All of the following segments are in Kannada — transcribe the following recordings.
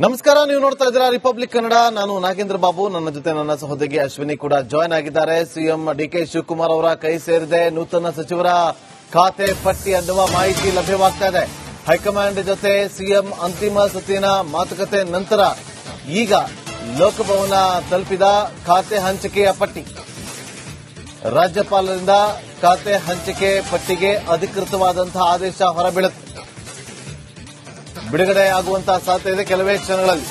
ನಮಸ್ಕಾರ, ನೀವು ನೋಡ್ತಾ ಇದ್ದೀರಾ ರಿಪಬ್ಲಿಕ್ ಕನ್ನಡ. ನಾನು ನಾಗೇಂದ್ರ ಬಾಬು, ನನ್ನ ಜೊತೆ ನನ್ನ ಸಹೋದರಿ ಅಶ್ವಿನಿ ಕೂಡ ಜಾಯ್ನ್ ಆಗಿದ್ದಾರೆ. ಸಿಎಂ ಡಿಕೆ ಶಿವಕುಮಾರ್ ಅವರ ಕೈ ಸೇರಿದೆ ನೂತನ ಸಚಿವರ ಖಾತೆ ಪಟ್ಟಿ ಅನ್ನುವ ಮಾಹಿತಿ ಲಭ್ಯವಾಗ್ತಾ ಇದೆ. ಹೈಕಮಾಂಡ್ ಜೊತೆ ಸಿಎಂ ಅಂತಿಮ ಸುತ್ತಿನ ಮಾತುಕತೆ ನಂತರ ಈಗ ಲೋಕಭವನ ತಲುಪಿದ ಖಾತೆ ಹಂಚಿಕೆಯ ಪಟ್ಟಿ. ರಾಜ್ಯಪಾಲರಿಂದ ಖಾತೆ ಹಂಚಿಕೆ ಪಟ್ಟಿಗೆ ಅಧಿಕೃತವಾದಂತಹ ಆದೇಶ ಹೊರಬೀಳುತ್ತೆ. ಬಿಡುಗಡೆ ಆಗುವಂತಹ ಸಾಧ್ಯತೆ ಇದೆ. ಕೆಲವೇ ಕ್ಷಣಗಳಲ್ಲಿ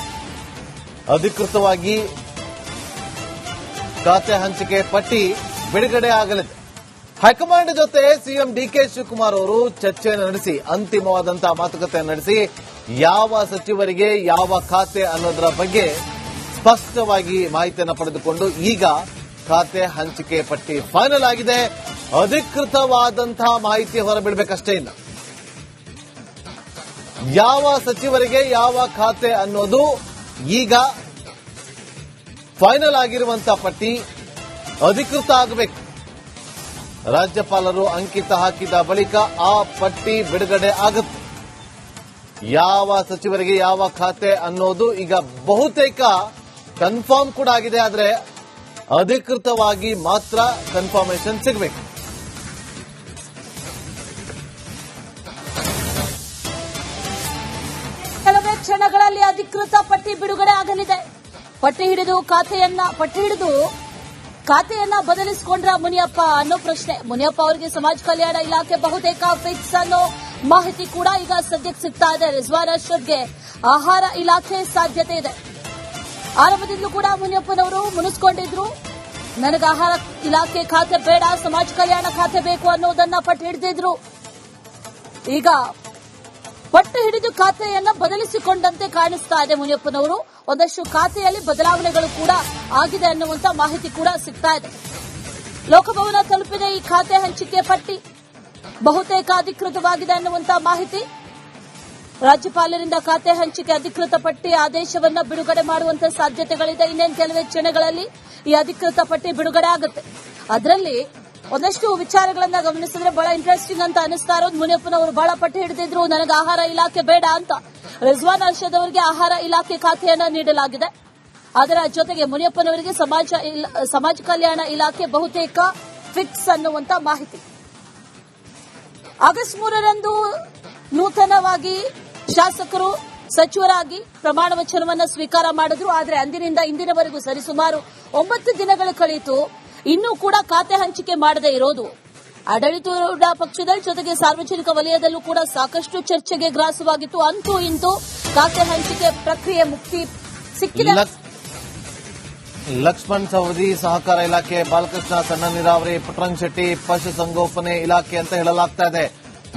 ಅಧಿಕೃತವಾಗಿ ಖಾತೆ ಹಂಚಿಕೆ ಪಟ್ಟಿ ಬಿಡುಗಡೆ ಆಗಲಿದೆ. ಹೈಕಮಾಂಡ್ ಜೊತೆ ಸಿಎಂ ಡಿಕೆ ಶಿವಕುಮಾರ್ ಅವರು ಚರ್ಚೆಯನ್ನು ನಡೆಸಿ ಅಂತಿಮವಾದಂತಹ ಮಾತುಕತೆ ನಡೆಸಿ ಯಾವ ಸಚಿವರಿಗೆ ಯಾವ ಖಾತೆ ಅನ್ನೋದರ ಬಗ್ಗೆ ಸ್ಪಷ್ಟವಾಗಿ ಮಾಹಿತಿಯನ್ನು ಪಡೆದುಕೊಂಡು ಈಗ ಖಾತೆ ಹಂಚಿಕೆ ಪಟ್ಟಿ ಫೈನಲ್ ಆಗಿದೆ. ಅಧಿಕೃತವಾದಂತಹ ಮಾಹಿತಿ ಹೊರಬಿಡಬೇಕಷ್ಟೇ ಇಲ್ಲ. ಯಾವ ಸಚಿವರಿಗೆ ಯಾವ ಖಾತೆ ಅನ್ನೋದು ಈಗ ಫೈನಲ್ ಆಗಿರುವಂತಹ ಪಟ್ಟಿ ಅಧಿಕೃತ ಆಗಬೇಕು. ರಾಜ್ಯಪಾಲರು ಅಂಕಿತ ಹಾಕಿದ ಬಳಿಕ ಆ ಪಟ್ಟಿ ಬಿಡುಗಡೆ ಆಗುತ್ತೆ. ಯಾವ ಸಚಿವರಿಗೆ ಯಾವ ಖಾತೆ ಅನ್ನೋದು ಈಗ ಬಹುತೇಕ ಕನ್ಫರ್ಮ್ ಕೂಡ ಆಗಿದೆ. ಆದರೆ ಅಧಿಕೃತವಾಗಿ ಮಾತ್ರ ಕನ್ಫರ್ಮೇಷನ್ ಸಿಗಬೇಕು. ಕೆಲವೇ ಕ್ಷಣಗಳಲ್ಲಿ ಅಧಿಕೃತ ಪಟ್ಟಿ ಬಿಡುಗಡೆ ಆಗಲಿದೆ. ಪಟ್ಟಿ ಹಿಡಿದು ಖಾತೆಯನ್ನ ಬದಲಿಸಿಕೊಂಡ್ರ ಮುನಿಯಪ್ಪ ಅನ್ನೋ ಪ್ರಶ್ನೆ. ಮುನಿಯಪ್ಪ ಅವರಿಗೆ ಸಮಾಜ ಕಲ್ಯಾಣ ಇಲಾಖೆ ಬಹುತೇಕ ಫಿಕ್ಸ್ ಅನ್ನೋ ಮಾಹಿತಿ ಕೂಡ ಈಗ ಸದ್ಯಕ್ಕೆ ಸಿಗ್ತಾ ಇದೆ. ರಿಜ್ವಾನ್ ಅರ್ಷದ್ಗೆ ಆಹಾರ ಇಲಾಖೆ ಸಾಧ್ಯತೆ ಇದೆ. ಆರಂಭದಿಂದಲೂ ಕೂಡ ಮುನಿಯಪ್ಪನವರು ಮುನಿಸ್ಕೊಂಡಿದ್ರು, ನನಗೆ ಆಹಾರ ಇಲಾಖೆ ಖಾತೆ ಬೇಡ, ಸಮಾಜ ಕಲ್ಯಾಣ ಖಾತೆ ಬೇಕು ಅನ್ನೋದನ್ನ ಪಟ್ಟಿ ಹಿಡಿದಿದ್ರು. ಈಗ ಪಟ್ಟಿ ಹಿಡಿದು ಖಾತೆಯನ್ನ ಬದಲಿಸಿಕೊಂಡಂತೆ ಕಾಣಿಸ್ತಾ ಇದೆ ಮುನಿಯಪ್ಪನವರು. ಒಂದಷ್ಟು ಖಾತೆಯಲ್ಲಿ ಬದಲಾವಣೆಗಳು ಕೂಡ ಆಗಿದೆ ಅನ್ನುವಂತ ಮಾಹಿತಿ ಕೂಡ ಸಿಗ್ತಾ ಇದೆ. ಲೋಕಭವನ ತಲುಪಿದೆ ಈ ಖಾತೆ ಹಂಚಿಕೆ ಪಟ್ಟಿ, ಬಹುತೇಕ ಅಧಿಕೃತವಾಗಿದೆ ಅನ್ನುವಂತ ಮಾಹಿತಿ. ರಾಜ್ಯಪಾಲರಿಂದ ಖಾತೆ ಹಂಚಿಕೆ ಅಧಿಕೃತ ಪಟ್ಟಿ ಆದೇಶವನ್ನ ಬಿಡುಗಡೆ ಮಾಡುವಂತ ಸಾಧ್ಯತೆಗಳಿದೆ. ಇನ್ನೇನು ಕೆಲವೇ ಕ್ಷಣಗಳಲ್ಲಿ ಈ ಅಧಿಕೃತ ಪಟ್ಟಿ ಬಿಡುಗಡೆ ಆಗುತ್ತೆ. ಅದರಲ್ಲಿ ಒಂದಷ್ಟು ವಿಚಾರಗಳನ್ನ ಗಮನಿಸಿದ್ರೆ ಬಹಳ ಇಂಟ್ರೆಸ್ಟಿಂಗ್ ಅಂತ ಅನಿಸ್ತಾ ಇರೋದು, ಮುನಿಯಪ್ಪನವರು ಬಹಳ ಪಟ್ಟಿ ಹಿಡಿದಿದ್ರು, ನನಗೆ ಆಹಾರ ಇಲಾಖೆ ಬೇಡ ಅಂತ. ರಿಜ್ವಾನ್ ಅರ್ಷದ್ ಅವರಿಗೆ ಆಹಾರ ಇಲಾಖೆ ಖಾತೆಯನ್ನ ನೀಡಲಾಗಿದೆ. ಅದರ ಜೊತೆಗೆ ಮುನಿಯಪ್ಪನವರಿಗೆ ಸಮಾಜ ಕಲ್ಯಾಣ ಇಲಾಖೆ ಬಹುತೇಕ ಫಿಕ್ಸ್ ಅನ್ನುವಂತ ಮಾಹಿತಿ. ಆಗಸ್ಟ್ 3ರಂದು ನೂತನವಾಗಿ ಶಾಸಕರು ಸಚಿವರಾಗಿ ಪ್ರಮಾಣ ವಚನವನ್ನ ಸ್ವೀಕಾರ ಮಾಡಿದ್ರು. ಆದರೆ ಅಂದಿನಿಂದ ಇಂದಿನವರೆಗೂ ಸರಿಸುಮಾರು 9 ದಿನಗಳು ಕಳೆಯಿತು. ಇನ್ನೂ ಕೂಡ ಖಾತೆ ಹಂಚಿಕೆ ಮಾಡದೇ ಇರೋದು ಆಡಳಿತಾರೂಢ ಪಕ್ಷದ ಜೊತೆಗೆ ಸಾರ್ವಜನಿಕ ವಲಯದಲ್ಲೂ ಕೂಡ ಸಾಕಷ್ಟು ಚರ್ಚೆಗೆ ಗ್ರಾಸವಾಗಿತ್ತು. ಅಂತೂ ಇಂತೂ ಖಾತೆ ಹಂಚಿಕೆ ಪ್ರಕ್ರಿಯೆ ಮುಕ್ತಿ ಸಿಕ್ಕಿದೆ. ಲಕ್ಷ್ಮಣ್ ಸವದಿ ಸಹಕಾರ ಇಲಾಖೆ, ಬಾಲಕೃಷ್ಣ ಸಣ್ಣ ನೀರಾವರಿ, ಪುಟ್ಟರಂಗಶೆಟ್ಟಿ ಪಶುಸಂಗೋಪನೆ ಇಲಾಖೆ ಅಂತ ಹೇಳಲಾಗ್ತಾ ಇದೆ.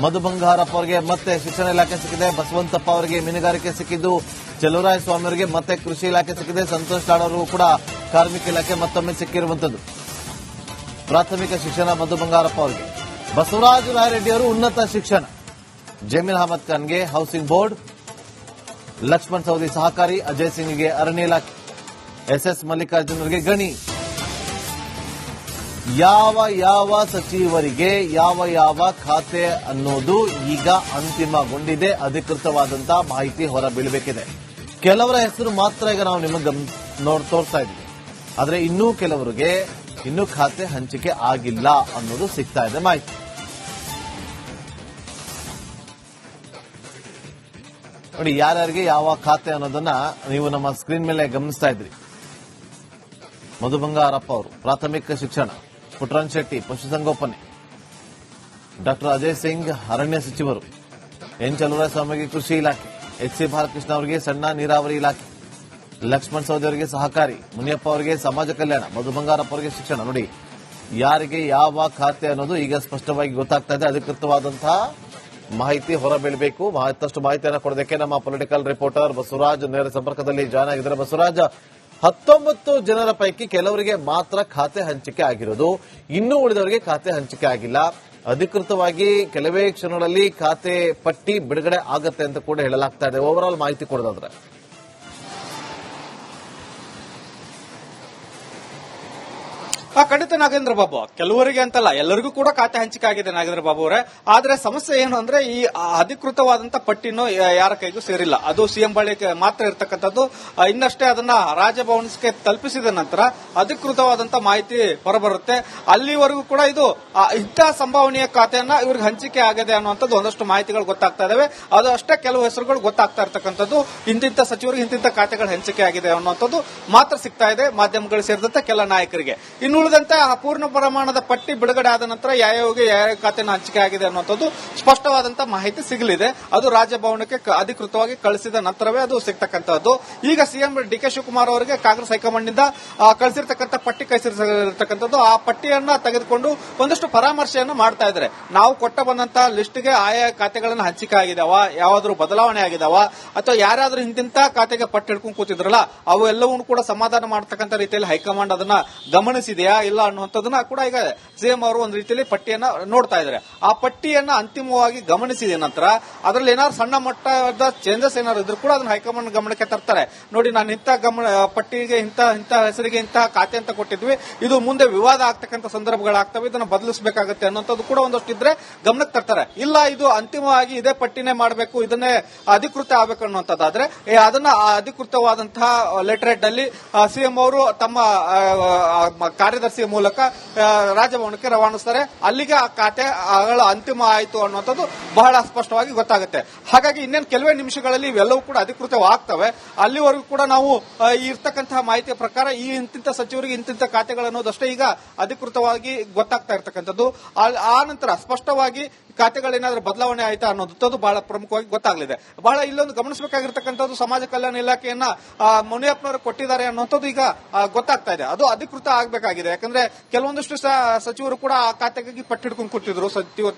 ಮಧು ಬಂಗಾರಪ್ಪ ಅವರಿಗೆ ಮತ್ತೆ ಶಿಕ್ಷಣ ಇಲಾಖೆ ಸಿಕ್ಕಿದೆ. ಬಸವಂತಪ್ಪ ಅವರಿಗೆ ಮೀನುಗಾರಿಕೆ ಸಿಕ್ಕಿದ್ದು. ಚಲುವರಾಯಸ್ವಾಮಿ ಅವರಿಗೆ ಮತ್ತೆ ಕೃಷಿ ಇಲಾಖೆ ಸಿಕ್ಕಿದೆ. ಸಂತೋಷ್ ಲಾಡ್ ಅವರು ಕೂಡ ಕಾರ್ಮಿಕ ಇಲಾಖೆ ಮತ್ತೊಮ್ಮೆ ಸಿಕ್ಕಿರುವಂತದ್ದು. ಪ್ರಾಥಮಿಕ ಶಿಕ್ಷಣ ಮಧು ಬಂಗಾರಪ್ಪ ಅವರಿಗೆ, ಬಸವರಾಜ ರಾಯರೆಡ್ಡಿ ಅವರು ಉನ್ನತ ಶಿಕ್ಷಣ, ಜಮೀರ್ ಅಹಮದ್ ಖಾನ್ಗೆ ಹೌಸಿಂಗ್ ಬೋರ್ಡ್, ಲಕ್ಷ್ಮಣ್ ಸವದಿ ಸಹಕಾರಿ, ಅಜಯ್ ಸಿಂಗ್ಗೆ ಅರಣ್ಯ ಇಲಾಖೆ, ಎಸ್ಎಸ್ ಮಲ್ಲಿಕಾರ್ಜುನ್ ಅವರಿಗೆ ಗಣಿ. ಯಾವ ಸಚಿವರಿಗೆ ಯಾವ ಖಾತೆ ಅನ್ನೋದು ಈಗ ಅಂತಿಮಗೊಂಡಿದೆ. ಅಧಿಕೃತವಾದಂತಹ ಮಾಹಿತಿ ಹೊರಬೀಳಬೇಕಿದೆ. ಕೆಲವರ ಹೆಸರು ಮಾತ್ರ ಈಗ ನಾವು ನಿಮಗೆ ತೋರಿಸ್ತಾ ಇದ್ದೀವಿ. ಆದರೆ ಇನ್ನೂ ಕೆಲವರಿಗೆ ಇನ್ನೂ ಖಾತೆ ಹಂಚಿಕೆ ಆಗಿಲ್ಲ ಅನ್ನೋದು ಸಿಗ್ತಾ ಇದೆ ಮಾಹಿತಿ. ನೋಡಿ, ಯಾರ್ಯಾರಿಗೆ ಯಾವ ಖಾತೆ ಅನ್ನೋದನ್ನ ನೀವು ನಮ್ಮ ಸ್ಕ್ರೀನ್ ಮೇಲೆ ಗಮನಿಸ್ತಾ ಇದ್ರಿ. ಮಧು ಬಂಗಾರಪ್ಪ ಅವರು ಪ್ರಾಥಮಿಕ ಶಿಕ್ಷಣ, ಪುಟ್ಟರಂಗಶೆಟ್ಟಿ ಪಶುಸಂಗೋಪನೆ, ಡಾಕ್ಟರ್ ಅಜಯ್ ಸಿಂಗ್ ಅರಣ್ಯ ಸಚಿವರು, ಎನ್ ಚಲುವರಾಯಸ್ವಾಮಿಗೆ ಕೃಷಿ ಇಲಾಖೆ, ಎಚ್.ಸಿ. ಬಾಲಕೃಷ್ಣ ಅವರಿಗೆ ಸಣ್ಣ ನೀರಾವರಿ ಇಲಾಖೆ, ಲಕ್ಷ್ಮಣ್ ಸವದಿ ಅವರಿಗೆ ಸಹಕಾರಿ, ಮುನಿಯಪ್ಪ ಅವರಿಗೆ ಸಮಾಜ ಕಲ್ಯಾಣ, ಮಧು ಬಂಗಾರಪ್ಪ ಅವರಿಗೆ ಶಿಕ್ಷಣ. ನೋಡಿ, ಯಾರಿಗೆ ಯಾವ ಖಾತೆ ಅನ್ನೋದು ಈಗ ಸ್ಪಷ್ಟವಾಗಿ ಗೊತ್ತಾಗ್ತಾ ಇದೆ. ಅಧಿಕೃತವಾದಂತಹ ಮಾಹಿತಿ ಹೊರಬೀಳಬೇಕು. ಮತ್ತಷ್ಟು ಮಾಹಿತಿಯನ್ನು ಕೊಡೋದಕ್ಕೆ ನಮ್ಮ ಪೊಲಿಟಿಕಲ್ ರಿಪೋರ್ಟರ್ ಬಸವರಾಜ್ ನೇರ ಸಂಪರ್ಕದಲ್ಲಿ ಜಾಯ್ನ್ ಆಗಿದ್ದಾರೆ. ಬಸವರಾಜ್, 19 ಜನರ ಪೈಕಿ ಕೆಲವರಿಗೆ ಮಾತ್ರ ಖಾತೆ ಹಂಚಿಕೆ ಆಗಿರೋದು, ಇನ್ನೂ ಉಳಿದವರಿಗೆ ಖಾತೆ ಹಂಚಿಕೆ ಆಗಿಲ್ಲ. ಅಧಿಕೃತವಾಗಿ ಕೆಲವೇ ಕ್ಷಣಗಳಲ್ಲಿ ಖಾತೆ ಪಟ್ಟಿ ಬಿಡುಗಡೆ ಆಗತ್ತೆ ಅಂತ ಕೂಡ ಹೇಳಲಾಗ್ತಾ ಇದೆ. ಓವರ್ ಆಲ್ ಮಾಹಿತಿ ಕೊಡೋದಾದ್ರೆ ಖಂಡಿತ ನಾಗೇಂದ್ರ ಬಾಬು, ಕೆಲವರಿಗೆ ಅಂತಲ್ಲ ಎಲ್ಲರಿಗೂ ಕೂಡ ಖಾತೆ ಹಂಚಿಕೆ ಆಗಿದೆ ನಾಗೇಂದ್ರ ಬಾಬು ಅವರೇ. ಆದ್ರೆ ಸಮಸ್ಯೆ ಏನು ಅಂದ್ರೆ ಈ ಅಧಿಕೃತವಾದಂತ ಪಟ್ಟಿನೂ ಯಾರ ಕೈಗೂ ಸೇರಿಲ್ಲ. ಅದು ಸಿಎಂ ಬಳಿ ಮಾತ್ರ ಇರತಕ್ಕಂಥದ್ದು. ಇನ್ನಷ್ಟೇ ಅದನ್ನ ರಾಜಭವನಕ್ಕೆ ತಲುಪಿಸಿದ ನಂತರ ಅಧಿಕೃತವಾದಂತ ಮಾಹಿತಿ ಹೊರಬರುತ್ತೆ. ಅಲ್ಲಿವರೆಗೂ ಕೂಡ ಇದು ಇಂಥ ಸಂಭಾವನೆಯ ಖಾತೆಯನ್ನ ಇವ್ರಿಗೆ ಹಂಚಿಕೆ ಆಗಿದೆ ಅನ್ನುವಂಥದ್ದು ಒಂದಷ್ಟು ಮಾಹಿತಿಗಳು ಗೊತ್ತಾಗ್ತಾ ಇದಾವೆ. ಅದು ಅಷ್ಟೇ ಕೆಲವು ಹೆಸರುಗಳು ಗೊತ್ತಾಗ್ತಾ ಇರ್ತಕ್ಕಂಥದ್ದು. ಇಂತಿಂತ ಸಚಿವರಿಗೆ ಇಂತಿಂತ ಖಾತೆಗಳು ಹಂಚಿಕೆ ಆಗಿದೆ ಅನ್ನುವಂಥದ್ದು ಮಾತ್ರ ಸಿಗ್ತಾ ಇದೆ ಮಾಧ್ಯಮಗಳು ಸೇರಿದಂತೆ ಕೆಲ ನಾಯಕರಿಗೆ. ಇನ್ನು ಉಳಿದಂತೆ ಪೂರ್ಣ ಪ್ರಮಾಣದ ಪಟ್ಟಿ ಬಿಡುಗಡೆ ಆದ ನಂತರ ಯಾವ್ಯಾವ ಖಾತೆನ ಹಂಚಿಕೆ ಆಗಿದೆ ಅನ್ನುವಂಥದ್ದು ಸ್ಪಷ್ಟವಾದಂತಹ ಮಾಹಿತಿ ಸಿಗಲಿದೆ. ಅದು ರಾಜಭವನಕ್ಕೆ ಅಧಿಕೃತವಾಗಿ ಕಳಿಸಿದ ನಂತರವೇ ಅದು ಸಿಗ್ತಕ್ಕಂಥದ್ದು. ಈಗ ಸಿಎಂ ಡಿ.ಕೆ. ಶಿವಕುಮಾರ್ ಅವರಿಗೆ ಕಾಂಗ್ರೆಸ್ ಹೈಕಮಾಂಡ್ ನಿಂದ ಕಳಿಸಿರ್ತಕ್ಕಂಥ ಪಟ್ಟಿ ಕಳಿಸಿರ್ತಕ್ಕಂಥದ್ದು. ಆ ಪಟ್ಟಿಯನ್ನ ತೆಗೆದುಕೊಂಡು ಒಂದಷ್ಟು ಪರಾಮರ್ಶೆಯನ್ನು ಮಾಡ್ತಾ ಇದ್ದಾರೆ. ನಾವು ಕೊಟ್ಟ ಬಂದಂತಹ ಲಿಸ್ಟ್ಗೆ ಆಯಾ ಖಾತೆಗಳನ್ನು ಹಂಚಿಕೆ ಆಗಿದಾವ, ಯಾವಾದ್ರೂ ಬದಲಾವಣೆ ಆಗಿದಾವ, ಅಥವಾ ಯಾರಾದ್ರೂ ಇಂತಿಂತ ಖಾತೆಗೆ ಪಟ್ಟಿ ಹಿಡ್ಕೊಂಡು ಕೂತಿದ್ರಲ್ಲ ಅವು ಎಲ್ಲವನ್ನೂ ಕೂಡ ಸಮಾಧಾನ ಮಾಡತಕ್ಕಂಥ ರೀತಿಯಲ್ಲಿ ಹೈಕಮಾಂಡ್ ಅದನ್ನ ಗಮನಿಸಿದೆಯಾ ಇಲ್ಲ ಅನ್ನುವಂಥದ್ದನ್ನ ಕೂಡ ಈಗ ಸಿಎಂ ಅವರು ಒಂದು ರೀತಿಯಲ್ಲಿ ಪಟ್ಟಿಯನ್ನ ನೋಡ್ತಾ ಇದ್ದಾರೆ. ಆ ಪಟ್ಟಿಯನ್ನ ಅಂತಿಮವಾಗಿ ಗಮನಿಸಿದ ನಂತರ ಅದರಲ್ಲಿ ಏನಾದ್ರು ಸಣ್ಣ ಮಟ್ಟದ ಚೇಂಜಸ್ ಏನಾದ್ರು ಇದ್ರೂ ಕೂಡ ಅದನ್ನ ಹೈಕಮಾಂಡ್ ಗಮನಕ್ಕೆ ತರ್ತಾರೆ. ನೋಡಿ, ನಾನು ಇಂಥ ಪಟ್ಟಿಗೆ ಇಂಥ ಹೆಸರಿಗೆ ಇಂತಹ ಖಾತೆ ಅಂತ ಕೊಟ್ಟಿದ್ವಿ, ಇದು ಮುಂದೆ ವಿವಾದ ಆಗ್ತಕ್ಕಂಥ ಸಂದರ್ಭಗಳಾಗ್ತವೆ, ಇದನ್ನ ಬದಲಿಸಬೇಕಾಗುತ್ತೆ ಅನ್ನೋಂಥದ್ದು ಕೂಡ ಒಂದಷ್ಟು ಇದ್ರೆ ಗಮನಕ್ಕೆ ತರ್ತಾರೆ. ಇಲ್ಲ, ಇದು ಅಂತಿಮವಾಗಿ ಇದೇ ಪಟ್ಟಿನೇ ಮಾಡಬೇಕು, ಇದನ್ನೇ ಅಧಿಕೃತ ಆಗಬೇಕು ಅನ್ನುವಂಥದ್ದಾದ್ರೆ ಅದನ್ನ ಅಧಿಕೃತವಾದಂತಹ ಲೆಟರ್ ಹೆಡ್ ಅಲ್ಲಿ ಸಿಎಂ ಅವರು ತಮ್ಮ ಕಾರ್ಯದರ್ಶಿಯ ಮೂಲಕ ರಾಜಭವನಕ್ಕೆ ರವಾನಿಸ್ತಾರೆ. ಅಲ್ಲಿಗೆ ಆ ಖಾತೆ ಅಂತಿಮ ಆಯಿತು ಅನ್ನುವಂಥದ್ದು ಬಹಳ ಸ್ಪಷ್ಟವಾಗಿ ಗೊತ್ತಾಗುತ್ತೆ. ಹಾಗಾಗಿ ಇನ್ನೇನು ಕೆಲವೇ ನಿಮಿಷಗಳಲ್ಲಿ ಇವೆಲ್ಲವೂ ಕೂಡ ಅಧಿಕೃತವಾಗ್ತವೆ. ಅಲ್ಲಿವರೆಗೂ ಕೂಡ ನಾವು ಇರ್ತಕ್ಕಂತಹ ಮಾಹಿತಿಯ ಪ್ರಕಾರ ಈ ಇಂತಿಂತ ಸಚಿವರಿಗೆ ಇಂತಿಂತ ಖಾತೆಗಳು ಅನ್ನೋದಷ್ಟೇ ಈಗ ಅಧಿಕೃತವಾಗಿ ಗೊತ್ತಾಗ್ತಾ ಇರ್ತಕ್ಕಂಥದ್ದು. ಆ ನಂತರ ಸ್ಪಷ್ಟವಾಗಿ ಖಾತೆಗಳೇನಾದ್ರೂ ಬದಲಾವಣೆ ಆಯ್ತಾ ಅನ್ನೋದು ಬಹಳ ಪ್ರಮುಖವಾಗಿ ಗೊತ್ತಾಗಲಿದೆ. ಬಹಳ ಇಲ್ಲೊಂದು ಗಮನಿಸಬೇಕಾಗಿರ್ತಕ್ಕಂಥದ್ದು, ಸಮಾಜ ಕಲ್ಯಾಣ ಇಲಾಖೆಯನ್ನ ಮುನಿಯಪ್ಪನವರು ಕೊಟ್ಟಿದ್ದಾರೆ ಅನ್ನೋಂಥದ್ದು ಈಗ ಗೊತ್ತಾಗ್ತಾ ಇದೆ. ಅದು ಅಧಿಕೃತ ಆಗಬೇಕಾಗಿದೆ. ಯಾಕಂದ್ರೆ ಕೆಲವೊಂದಷ್ಟು ಸಚಿವರು ಕೂಡ ಆ ಖಾತೆಗಾಗಿ ಪಟ್ಟಿಡ್ಕೊಂಡು ಕೂತಿದ್ರು.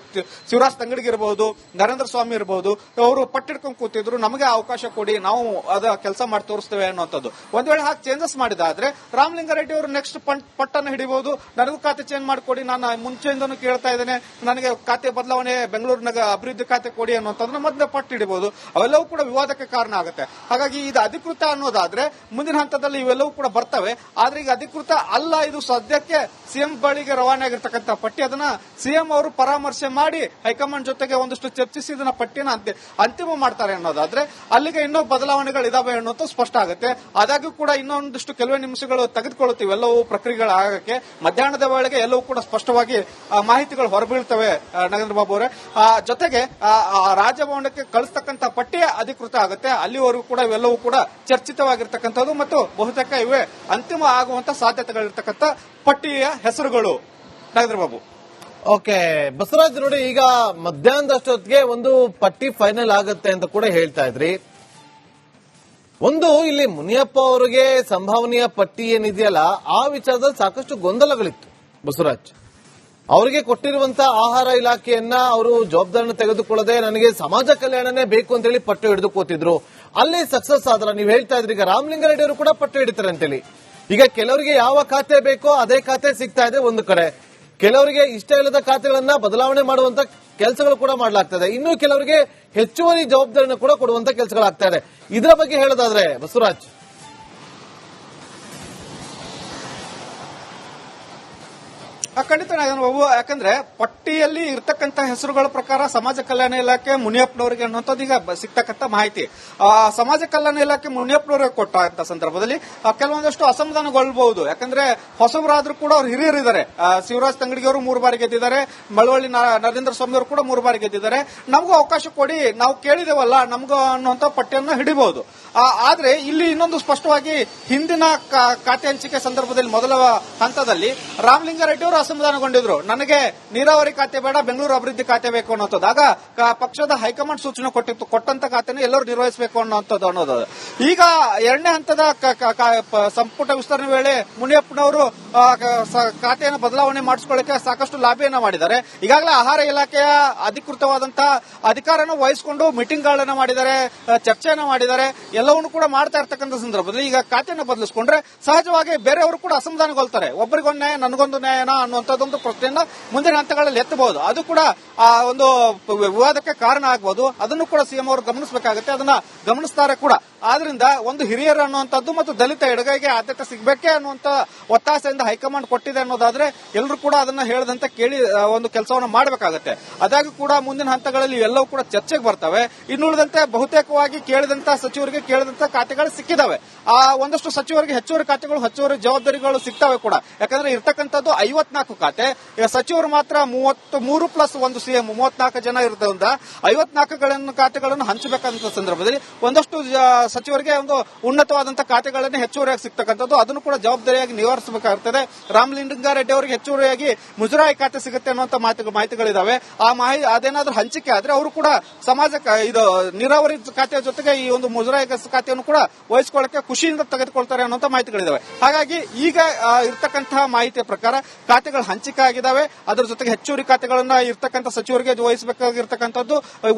ಶಿವರಾಜ್ ತಂಗಡಿಗೆ ಇರಬಹುದು, ನರೇಂದ್ರ ಸ್ವಾಮಿ ಇರಬಹುದು, ಅವರು ಪಟ್ಟಿಡ್ಕೊಂಡು ಕೂತಿದ್ರು. ನಮಗೆ ಅವಕಾಶ ಕೊಡಿ, ನಾವು ಅದ ಕೆಲಸ ಮಾಡಿ ತೋರಿಸ್ತೇವೆ ಅನ್ನೋಂಥದ್ದು. ಒಂದ್ ವೇಳೆ ಹಾಗೆ ಚೇಂಜಸ್ ಮಾಡಿದಾದ್ರೆ ರಾಮಲಿಂಗಾರೆಡ್ಡಿ ಅವರು ನೆಕ್ಸ್ಟ್ ಪಟ್ಟನ್ನು ಹಿಡಿಬಹುದು. ನನಗೂ ಖಾತೆ ಚೇಂಜ್ ಮಾಡಿಕೊಡಿ, ನಾನು ಮುಂಚೆಯಿಂದನೂ ಕೇಳ್ತಾ ಇದ್ದೇನೆ, ನನಗೆ ಖಾತೆ ಬದಲಾವಣೆ ಬೆಂಗಳೂರಿನ ಅಭಿವೃದ್ಧಿ ಖಾತೆ ಕೊಡಿ ಅನ್ನೋಂಥದ್ದನ್ನ ಮೊದಲೇ ಪಟ್ಟು ಹಿಡಿಬಹುದು. ಅವೆಲ್ಲವೂ ಕೂಡ ವಿವಾದಕ್ಕೆ ಕಾರಣ ಆಗುತ್ತೆ. ಹಾಗಾಗಿ ಇದು ಅಧಿಕೃತ ಅನ್ನೋದಾದ್ರೆ ಮುಂದಿನ ಹಂತದಲ್ಲಿ ಇವೆಲ್ಲವೂ ಕೂಡ ಬರ್ತವೆ. ಆದ್ರೆ ಈಗ ಅಧಿಕೃತ ಅಲ್ಲ, ಇದು ಸದ್ಯಕ್ಕೆ ಸಿಎಂ ಬಳಿಗೆ ರವಾನೆ ಆಗಿರ್ತಕ್ಕಂಥ ಪಟ್ಟಿ. ಅದನ್ನ ಸಿಎಂ ಅವರು ಪರಾಮರ್ಶೆ ಮಾಡಿ ಹೈಕಮಾಂಡ್ ಜೊತೆಗೆ ಒಂದಷ್ಟು ಚರ್ಚಿಸಿ ಇದನ್ನ ಪಟ್ಟಿನ ಅಂತಿಮ ಮಾಡ್ತಾರೆ ಅನ್ನೋದಾದ್ರೆ ಅಲ್ಲಿಗೆ ಇನ್ನೂ ಬದಲಾವಣೆಗಳು ಇದಾವೆ ಅನ್ನೋದು ಸ್ಪಷ್ಟ ಆಗುತ್ತೆ. ಆದಾಗ್ಯೂ ಕೂಡ ಇನ್ನೊಂದಿಷ್ಟು ಕೆಲವೇ ನಿಮಿಷಗಳು ತೆಗೆದುಕೊಳ್ಳುತ್ತೀವಿ ಎಲ್ಲವೂ ಪ್ರಕ್ರಿಯೆಗಳಾಗಕ್ಕೆ. ಮಧ್ಯಾಹ್ನದ ವೇಳೆಗೆ ಎಲ್ಲವೂ ಕೂಡ ಸ್ಪಷ್ಟವಾಗಿ ಮಾಹಿತಿಗಳು ಹೊರಬೀಳ್ತವೆ ನಾಗೇಂದ್ರ ಬಾಬು ಅವರೇ. ಜೊತೆಗೆ ರಾಜಭವನಕ್ಕೆ ಕಳಿಸ್ತಕ್ಕಂಥ ಪಟ್ಟಿ ಅಧಿಕೃತ ಆಗುತ್ತೆ. ಅಲ್ಲಿವರೆಗೂ ಕೂಡ ಇವೆಲ್ಲವೂ ಕೂಡ ಚರ್ಚಿತವಾಗಿರ್ತಕ್ಕಂಥದ್ದು ಮತ್ತು ಬಹುತೇಕ ಇವೇ ಅಂತಿಮ ಆಗುವಂತ ಸಾಧ್ಯತೆಗಳಿರ್ತಕ್ಕಂಥ ಪಟ್ಟಿಯ ಹೆಸರುಗಳು ನಾಗೇಂದ್ರ ಬಾಬು. ಓಕೆ ಬಸವರಾಜ್, ನೋಡಿ, ಈಗ ಮಧ್ಯಾಹ್ನದಷ್ಟೊತ್ತಿಗೆ ಒಂದು ಪಟ್ಟಿ ಫೈನಲ್ ಆಗುತ್ತೆ ಅಂತ ಕೂಡ ಹೇಳ್ತಾ ಇದ್ರಿ. ಒಂದು ಇಲ್ಲಿ ಮುನಿಯಪ್ಪ ಅವರಿಗೆ ಸಂಭಾವನೆಯ ಪಟ್ಟಿ ಏನಿದೆಯಲ್ಲ ಆ ವಿಚಾರದಲ್ಲಿ ಸಾಕಷ್ಟು ಗೊಂದಲಗಳಿತ್ತು. ಬಸವರಾಜ್ ಅವರಿಗೆ ಕೊಟ್ಟಿರುವಂತ ಆಹಾರ ಇಲಾಖೆಯನ್ನ ಅವರು ಜವಾಬ್ದಾರಿನ ತೆಗೆದುಕೊಳ್ಳದೆ ನನಗೆ ಸಮಾಜ ಕಲ್ಯಾಣನೇ ಬೇಕು ಅಂತ ಹೇಳಿ ಪಟ್ಟು ಹಿಡಿದು ಕೂತಿದ್ರು. ಅಲ್ಲಿ ಸಕ್ಸಸ್ ಆದ್ರ ನೀವು ಹೇಳ್ತಾ ಇದ್ರಿ. ಈಗ ರಾಮಲಿಂಗಾರೆಡ್ಡಿ ಅವರು ಕೂಡ ಪಟ್ಟು ಹಿಡಿತಾರೆ ಅಂತೇಳಿ. ಈಗ ಕೆಲವರಿಗೆ ಯಾವ ಖಾತೆ ಬೇಕೋ ಅದೇ ಖಾತೆ ಸಿಗ್ತಾ ಇದೆ ಒಂದು ಕಡೆ, ಕೆಲವರಿಗೆ ಇಷ್ಟ ಇಲ್ಲದ ಖಾತೆಗಳನ್ನ ಬದಲಾವಣೆ ಮಾಡುವಂತ ಕೆಲಸಗಳು ಕೂಡ ಮಾಡಲಾಗ್ತದೆ, ಇನ್ನು ಕೆಲವರಿಗೆ ಹೆಚ್ಚುವರಿ ಜವಾಬ್ದಾರಿನ ಕೂಡ ಕೊಡುವಂತ ಕೆಲಸಗಳಾಗ್ತಾ ಇದೆ. ಇದರ ಬಗ್ಗೆ ಹೇಳೋದಾದ್ರೆ ಬಸವರಾಜ್, ಖಂಡಿತ ನಾಗೇಂದ್ರ ಬಾಬು, ಯಾಕಂದ್ರೆ ಪಟ್ಟಿಯಲ್ಲಿ ಇರ್ತಕ್ಕಂಥ ಹೆಸರುಗಳ ಪ್ರಕಾರ ಸಮಾಜ ಕಲ್ಯಾಣ ಇಲಾಖೆ ಮುನಿಯಪ್ಪನವರಿಗೆ ಅನ್ನುವಂಥದ್ದು ಈಗ ಸಿಗ್ತಕ್ಕಂಥ ಮಾಹಿತಿ. ಸಮಾಜ ಕಲ್ಯಾಣ ಇಲಾಖೆ ಮುನಿಯಪ್ಪನವರಿಗೆ ಕೊಟ್ಟ ಸಂದರ್ಭದಲ್ಲಿ ಕೆಲವೊಂದಷ್ಟು ಅಸಮಾಧಾನಗೊಳ್ಳಬಹುದು. ಯಾಕಂದ್ರೆ ಹೊಸಬರಾದ್ರೂ ಕೂಡ ಅವ್ರು ಹಿರಿಯರಿದ್ದಾರೆ. ಶಿವರಾಜ್ ತಂಗಡಿಗೆ ಅವರು 3 ಬಾರಿ ಗೆದ್ದಿದ್ದಾರೆ, ಮಳವಳ್ಳಿ ನರೇಂದ್ರ ಸ್ವಾಮಿ ಅವರು ಕೂಡ 3 ಬಾರಿ ಗೆದ್ದಿದ್ದಾರೆ. ನಮಗೂ ಅವಕಾಶ ಕೊಡಿ, ನಾವು ಕೇಳಿದೇವಲ್ಲ ನಮಗೂ ಅನ್ನುವಂಥ ಪಟ್ಟಿಯನ್ನ ಹಿಡಿಬಹುದು. ಆದ್ರೆ ಇಲ್ಲಿ ಇನ್ನೊಂದು ಸ್ಪಷ್ಟವಾಗಿ ಹಿಂದಿನ ಖಾತೆ ಹಂಚಿಕೆ ಸಂದರ್ಭದಲ್ಲಿ ಮೊದಲ ಹಂತದಲ್ಲಿ ರಾಮಲಿಂಗಾರೆಡ್ಡಿ ಅವರು ಅಸಮಾಧಾನಗೊಂಡಿದ್ರು. ನನಗೆ ನೀರಾವರಿ ಖಾತೆ ಬೇಡ, ಬೆಂಗಳೂರು ಅಭಿವೃದ್ಧಿ ಖಾತೆ ಬೇಕು ಅನ್ನೋದು. ಆಗ ಪಕ್ಷದ ಹೈಕಮಾಂಡ್ ಸೂಚನೆ ಕೊಟ್ಟಿತ್ತು, ಕೊಟ್ಟಂತ ಖಾತೆನ ಎಲ್ಲರೂ ನಿರ್ವಹಿಸಬೇಕು ಅನ್ನೋದು. ಈಗ ಎರಡನೇ ಹಂತದ ಸಂಪುಟ ವಿಸ್ತರಣೆ ವೇಳೆ ಮುನಿಯಪ್ಪನವರು ಖಾತೆಯನ್ನು ಬದಲಾವಣೆ ಮಾಡಿಸ್ಕೊಳ್ಳಕ್ಕೆ ಸಾಕಷ್ಟು ಲಾಬಿಯನ್ನ ಮಾಡಿದ್ದಾರೆ. ಈಗಾಗಲೇ ಆಹಾರ ಇಲಾಖೆಯ ಅಧಿಕೃತವಾದಂತಹ ಅಧಿಕಾರನ ವಹಿಸಿಕೊಂಡು ಮೀಟಿಂಗ್ಗಳನ್ನ ಮಾಡಿದ್ದಾರೆ, ಚರ್ಚೆಯನ್ನ ಮಾಡಿದ್ದಾರೆ, ಎಲ್ಲವನ್ನೂ ಕೂಡ ಮಾಡ್ತಾ ಇರ್ತಕ್ಕಂಥ ಸಂದರ್ಭದಲ್ಲಿ ಈಗ ಖಾತೆಯನ್ನು ಬದಲಿಸಿಕೊಂಡ್ರೆ ಸಹಜವಾಗಿ ಬೇರೆಯವರು ಕೂಡ ಅಸಮಾಧಾನಗೊಳ್ತಾರೆ. ಒಬ್ಬರಿಗೊಂದು ನ್ಯಾಯ ನನಗೊಂದು ನ್ಯಾಯನ ಅನ್ನುವಂಥದ್ದೊಂದು ಪ್ರಶ್ನೆಯನ್ನ ಮುಂದಿನ ಹಂತಗಳಲ್ಲಿ ಎತ್ತಬಹುದು. ಅದು ಕೂಡ ಆ ಒಂದು ವಿವಾದಕ್ಕೆ ಕಾರಣ ಆಗಬಹುದು. ಅದನ್ನು ಕೂಡ ಸಿಎಂ ಅವರು ಗಮನಿಸಬೇಕಾಗುತ್ತೆ, ಅದನ್ನ ಗಮನಿಸ್ತಾರೆ ಕೂಡ. ಆದ್ರಿಂದ ಒಂದು ಹಿರಿಯರು ಅನ್ನುವಂಥದ್ದು ಮತ್ತು ದಲಿತ ಎಡಗೈಗೆ ಆದ್ಯತೆ ಸಿಗಬೇಕೆ ಅನ್ನುವಂತ ಒತ್ತಾಸೆಯಿಂದ ಹೈಕಮಾಂಡ್ ಕೊಟ್ಟಿದೆ ಅನ್ನೋದಾದ್ರೆ ಎಲ್ಲರೂ ಕೂಡ ಅದನ್ನ ಹೇಳದಂತೆ ಕೇಳಿ ಒಂದು ಕೆಲಸವನ್ನ ಮಾಡಬೇಕಾಗುತ್ತೆ. ಅದಾಗಿ ಕೂಡ ಮುಂದಿನ ಹಂತಗಳಲ್ಲಿ ಎಲ್ಲವೂ ಕೂಡ ಚರ್ಚೆಗೆ ಬರ್ತವೆ. ಇನ್ನುಳಿದಂತೆ ಬಹುತೇಕವಾಗಿ ಕೇಳಿದಂತ ಸಚಿವರಿಗೆ ಕೇಳಿದಂತ ಖಾತೆಗಳು ಸಿಕ್ಕಿದಾವೆ. ಆ ಒಂದಷ್ಟು ಸಚಿವರಿಗೆ ಹೆಚ್ಚುವರಿ ಖಾತೆಗಳು, ಹೆಚ್ಚುವರಿ ಜವಾಬ್ದಾರಿಗಳು ಸಿಗ್ತವೆ ಕೂಡ. ಯಾಕಂದ್ರೆ ಇರ್ತಕ್ಕಂಥದ್ದು 54 ಖಾತೆ, ಈಗ ಸಚಿವರು ಮಾತ್ರ 33+1 ಸಿಎಂ 34 ಜನ ಇರೋದ್ರಿಂದ 54 ಖಾತೆಗಳನ್ನು ಹಂಚಬೇಕಾದಂತ ಸಂದರ್ಭದಲ್ಲಿ ಒಂದಷ್ಟು ಸಚಿವರಿಗೆ ಒಂದು ಉನ್ನತವಾದಂತಹ ಖಾತೆಗಳನ್ನೇ ಹೆಚ್ಚುವರಿಯಾಗಿ ಸಿಗ್ತಕ್ಕಂಥದ್ದು, ಅದನ್ನು ಕೂಡ ಜವಾಬ್ದಾರಿಯಾಗಿ ನಿವಾರಿಸಬೇಕಾಗುತ್ತದೆ. ರಾಮಲಿಂಗಾರೆಡ್ಡಿ ಅವರಿಗೆ ಹೆಚ್ಚುವರಿಯಾಗಿ ಮುಜರಾಯಿ ಖಾತೆ ಸಿಗುತ್ತೆ ಅನ್ನುವಂತ ಮಾಹಿತಿಗಳಿದಾವೆ. ಅದೇನಾದ್ರೂ ಹಂಚಿಕೆ ಆದ್ರೆ ಅವರು ಕೂಡ ಇದು ನೀರಾವರಿ ಖಾತೆಯ ಜೊತೆಗೆ ಈ ಒಂದು ಮುಜರಾಯಿ ಖಾತೆಯನ್ನು ಕೂಡ ವಹಿಸಿಕೊಳ್ಳಕ್ಕೆ ಖುಷಿಯಿಂದ ತೆಗೆದುಕೊಳ್ತಾರೆ ಅನ್ನುವಂತ ಮಾಹಿತಿಗಳಿದಾವೆ. ಹಾಗಾಗಿ ಈಗ ಇರ್ತಕ್ಕಂತಹ ಮಾಹಿತಿಯ ಪ್ರಕಾರ ಖಾತೆಗಳು ಹಂಚಿಕೆ ಆಗಿದ್ದಾವೆ. ಅದರ ಜೊತೆಗೆ ಹೆಚ್ಚುವರಿ ಖಾತೆಗಳನ್ನ ಇರ್ತಕ್ಕಂಥ ಸಚಿವರಿಗೆ ವಹಿಸಬೇಕಾಗಿರ್ತಕ್ಕಂಥದ್ದು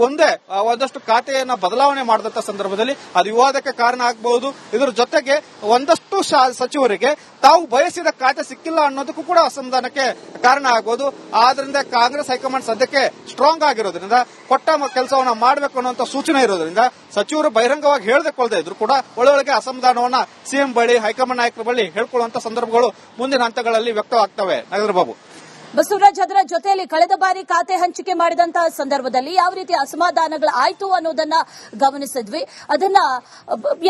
ಒಂದೇ ಒಂದಷ್ಟು ಖಾತೆಯನ್ನ ಬದಲಾವಣೆ ಮಾಡಿದಂತ ಸಂದರ್ಭದಲ್ಲಿ ಅದು ವಿವಾದಕ್ಕೆ ಕಾರಣ ಆಗಬಹುದು. ಇದರ ಜೊತೆಗೆ ಒಂದಷ್ಟು ಸಚಿವರಿಗೆ ತಾವು ಬಯಸಿದ ಖಾತೆ ಸಿಕ್ಕಿಲ್ಲ ಅನ್ನೋದಕ್ಕೂ ಕೂಡ ಅಸಮಾಧಾನಕ್ಕೆ ಕಾರಣ ಆಗಬಹುದು. ಆದ್ರಿಂದ ಕಾಂಗ್ರೆಸ್ ಹೈಕಮಾಂಡ್ ಸದ್ಯಕ್ಕೆ ಸ್ಟ್ರಾಂಗ್ ಆಗಿರೋದ್ರಿಂದ ಕೊಟ್ಟ ಕೆಲಸವನ್ನ ಮಾಡಬೇಕು ಅನ್ನುವಂತ ಸೂಚನೆ ಇರೋದ್ರಿಂದ ಸಚಿವರು ಬಹಿರಂಗವಾಗಿ ಹೇಳಕೊಳ್ಳದೆ ಇದ್ರು ಕೂಡ ಒಳಗೆ ಅಸಮಾಧಾನವನ್ನ ಸಿಎಂ ಬಳಿ, ಹೈಕಮಾಂಡ್ ನಾಯಕರ ಬಳಿ ಹೇಳ್ಕೊಳ್ಳುವಂತ ಸಂದರ್ಭಗಳು ಮುಂದಿನ ಹಂತಗಳಲ್ಲಿ ವ್ಯಕ್ತವಾಗ್ತವೆ. ನಾಗೇಂದ್ರ ಬಾಬು. ಬಸವರಾಜ್, ಅದರ ಜೊತೆಯಲ್ಲಿ ಕಳೆದ ಬಾರಿ ಖಾತೆ ಹಂಚಿಕೆ ಮಾಡಿದಂತಹ ಸಂದರ್ಭದಲ್ಲಿ ಯಾವ ರೀತಿ ಅಸಮಾಧಾನಗಳು ಆಯ್ತು ಅನ್ನೋದನ್ನ ಗಮನಿಸಿದ್ವಿ. ಅದನ್ನ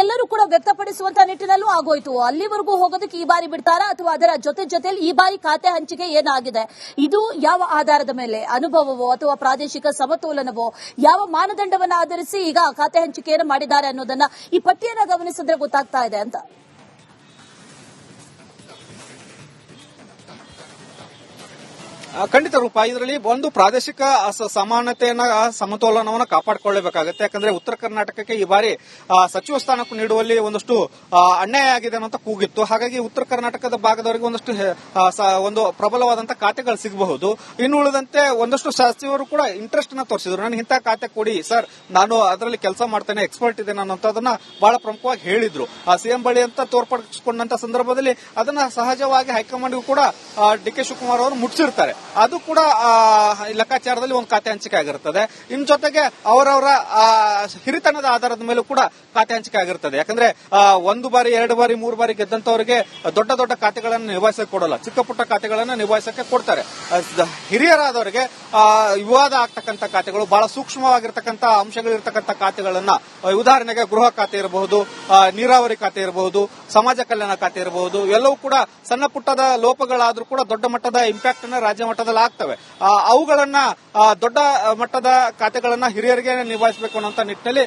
ಎಲ್ಲರೂ ಕೂಡ ವ್ಯಕ್ತಪಡಿಸುವಂತಹ ನಿಟ್ಟಿನಲ್ಲೂ ಆಗೋಯ್ತು. ಅಲ್ಲಿವರೆಗೂ ಹೋಗೋದಕ್ಕೆ ಈ ಬಾರಿ ಬಿಡ್ತಾರಾ ಅಥವಾ ಅದರ ಜೊತೆಯಲ್ಲಿ ಈ ಬಾರಿ ಖಾತೆ ಹಂಚಿಕೆ ಏನಾಗಿದೆ, ಇದು ಯಾವ ಆಧಾರದ ಮೇಲೆ, ಅನುಭವವೋ ಅಥವಾ ಪ್ರಾದೇಶಿಕ ಸಮತೋಲನವೋ, ಯಾವ ಮಾನದಂಡವನ್ನು ಆಧರಿಸಿ ಈಗ ಖಾತೆ ಹಂಚಿಕೆಯನ್ನು ಮಾಡಿದ್ದಾರೆ ಅನ್ನೋದನ್ನ ಈ ಪಟ್ಟಿಯನ್ನ ಗಮನಿಸಿದ್ರೆ ಗೊತ್ತಾಗ್ತಾ ಇದೆ ಅಂತ. ಖಂಡಿತ ರೂಪ, ಇದರಲ್ಲಿ ಒಂದು ಪ್ರಾದೇಶಿಕ ಸಮಾನತೆಯನ್ನ, ಸಮತೋಲನವನ್ನು ಕಾಪಾಡಿಕೊಳ್ಳಬೇಕಾಗುತ್ತೆ. ಯಾಕಂದ್ರೆ ಉತ್ತರ ಕರ್ನಾಟಕಕ್ಕೆ ಈ ಬಾರಿ ಸಚಿವ ಸ್ಥಾನಕ್ಕೂ ನೀಡುವಲ್ಲಿ ಒಂದಷ್ಟು ಅನ್ಯಾಯ ಆಗಿದೆ ಅನ್ನೋ ಕೂಗಿತ್ತು. ಹಾಗಾಗಿ ಉತ್ತರ ಕರ್ನಾಟಕದ ಭಾಗದವರಿಗೆ ಒಂದಷ್ಟು ಒಂದು ಪ್ರಬಲವಾದಂತಹ ಖಾತೆಗಳು ಸಿಗಬಹುದು. ಇನ್ನು ಉಳಿದಂತೆ ಒಂದಷ್ಟು ಸಚಿವರು ಕೂಡ ಇಂಟ್ರೆಸ್ಟ್ ಅನ್ನ ತೋರಿಸಿದ್ರು. ನನಗೆ ಇಂಥ ಖಾತೆ ಕೊಡಿ ಸರ್, ನಾನು ಅದರಲ್ಲಿ ಕೆಲಸ ಮಾಡ್ತೇನೆ, ಎಕ್ಸ್ಪರ್ಟ್ ಇದ್ದೇನೆ ಅನ್ನೋದನ್ನ ಬಹಳ ಪ್ರಮುಖವಾಗಿ ಹೇಳಿದ್ರು. ಆ ಸಿಎಂ ಬಳಿ ಅಂತ ತೋರ್ಪಡಿಸಿಕೊಂಡಂತ ಸಂದರ್ಭದಲ್ಲಿ ಅದನ್ನ ಸಹಜವಾಗಿ ಹೈಕಮಾಂಡ್ಗೂ ಕೂಡ ಡಿ.ಕೆ. ಶಿವಕುಮಾರ್ ಅವರು ಮುಟ್ಟಿಸಿರ್ತಾರೆ. ಅದು ಕೂಡ ಲೆಕ್ಕಾಚಾರದಲ್ಲಿ ಒಂದು ಖಾತೆ ಹಂಚಿಕೆ ಆಗಿರುತ್ತದೆ. ಇನ್ ಜೊತೆಗೆ ಅವರವರ ಹಿರಿತನದ ಆಧಾರದ ಮೇಲೂ ಕೂಡ ಖಾತೆ ಹಂಚಿಕೆ ಆಗಿರುತ್ತದೆ. ಯಾಕಂದ್ರೆ 1 ಬಾರಿ 2 ಬಾರಿ 3 ಬಾರಿ ಗೆದ್ದಂತವರಿಗೆ ದೊಡ್ಡ ದೊಡ್ಡ ಖಾತೆಗಳನ್ನು ನಿಭಾಯಿಸಕ್ಕೆ ಕೊಡಲ್ಲ, ಚಿಕ್ಕ ಪುಟ್ಟ ಖಾತೆಗಳನ್ನ ನಿಭಾಯಿಸಕ್ಕೆ ಕೊಡ್ತಾರೆ. ಹಿರಿಯರಾದವರಿಗೆ ವಿವಾದ ಆಗ್ತಕ್ಕಂಥ ಖಾತೆಗಳು, ಬಹಳ ಸೂಕ್ಷ್ಮವಾಗಿರ್ತಕ್ಕಂಥ ಅಂಶಗಳಿರ್ತಕ್ಕಂಥ ಖಾತೆಗಳನ್ನ, ಉದಾಹರಣೆಗೆ ಗೃಹ ಖಾತೆ ಇರಬಹುದು, ನೀರಾವರಿ ಖಾತೆ ಇರಬಹುದು, ಸಮಾಜ ಕಲ್ಯಾಣ ಖಾತೆ ಇರಬಹುದು, ಎಲ್ಲವೂ ಕೂಡ ಸಣ್ಣ ಪುಟ್ಟದ ಲೋಪಗಳಾದ್ರೂ ಕೂಡ ದೊಡ್ಡ ಮಟ್ಟದ ಇಂಪ್ಯಾಕ್ಟ್ ಅನ್ನ ರಾಜ್ಯ ಮಟ್ಟದಲ್ಲಿ ಆಗ್ತವೆ. ಅವುಗಳನ್ನ ದೊಡ್ಡ ಮಟ್ಟದ ಖಾತೆಗಳನ್ನ ಹಿರಿಯರಿಗೆ ನಿಭಾಯಿಸಬೇಕು ಅನ್ನೋ ನಿಟ್ಟಿನಲ್ಲಿ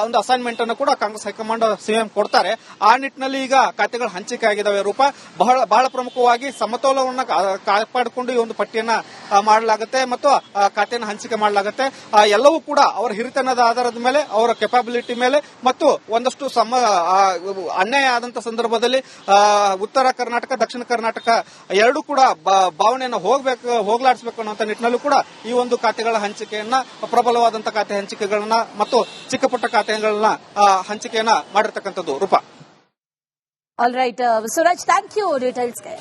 ಒಂದು ಅಸೈನ್ಮೆಂಟ್ ಅನ್ನು ಕೂಡ ಕಾಂಗ್ರೆಸ್ ಹೈಕಮಾಂಡ್ ಸಿಎಂ ಕೊಡ್ತಾರೆ. ಆ ನಿಟ್ಟಿನಲ್ಲಿ ಈಗ ಖಾತೆಗಳು ಹಂಚಿಕೆ ಆಗಿದ್ದಾವೆ. ರೂಪ, ಬಹಳ ಪ್ರಮುಖವಾಗಿ ಸಮತೋಲನವನ್ನು ಕಾಪಾಡಿಕೊಂಡು ಈ ಒಂದು ಪಟ್ಟಿಯನ್ನ ಮಾಡಲಾಗುತ್ತೆ ಮತ್ತು ಖಾತೆಯನ್ನು ಹಂಚಿಕೆ ಮಾಡಲಾಗುತ್ತೆ. ಎಲ್ಲವೂ ಕೂಡ ಅವರ ಹಿರಿತನದ ಆಧಾರದ ಮೇಲೆ, ಅವರ ಕೆಪಾಬಿಲಿಟಿ ಮೇಲೆ ಮತ್ತು ಒಂದಷ್ಟು ಅನ್ಯಾಯ ಆದಂತ ಸಂದರ್ಭದಲ್ಲಿ ಉತ್ತರ ಕರ್ನಾಟಕ, ದಕ್ಷಿಣ ಕರ್ನಾಟಕ ಎರಡೂ ಕೂಡ ಭಾವನೆಯನ್ನು ಹೋಗ್ಲಾಡಿಸಬೇಕು ಅನ್ನೋ ನಿಟ್ಟಿನಲ್ಲೂ ಕೂಡ ಈ ಒಂದು ಖಾತೆಗಳ ಹಂಚಿಕೆಯನ್ನ, ಪ್ರಬಲವಾದಂತಹ ಖಾತೆ ಹಂಚಿಕೆಗಳನ್ನ ಮತ್ತು ಚಿಕ್ಕ ಪುಟ್ಟ ಖಾತೆಗಳನ್ನ ಹಂಚಿಕೆಯನ್ನ ಮಾಡಿರ್ತಕ್ಕಂಥದ್ದು. ರೂಪ. All right Basavaraj, thank you ಡೀಟೇಲ್ಸ್ಗೆ.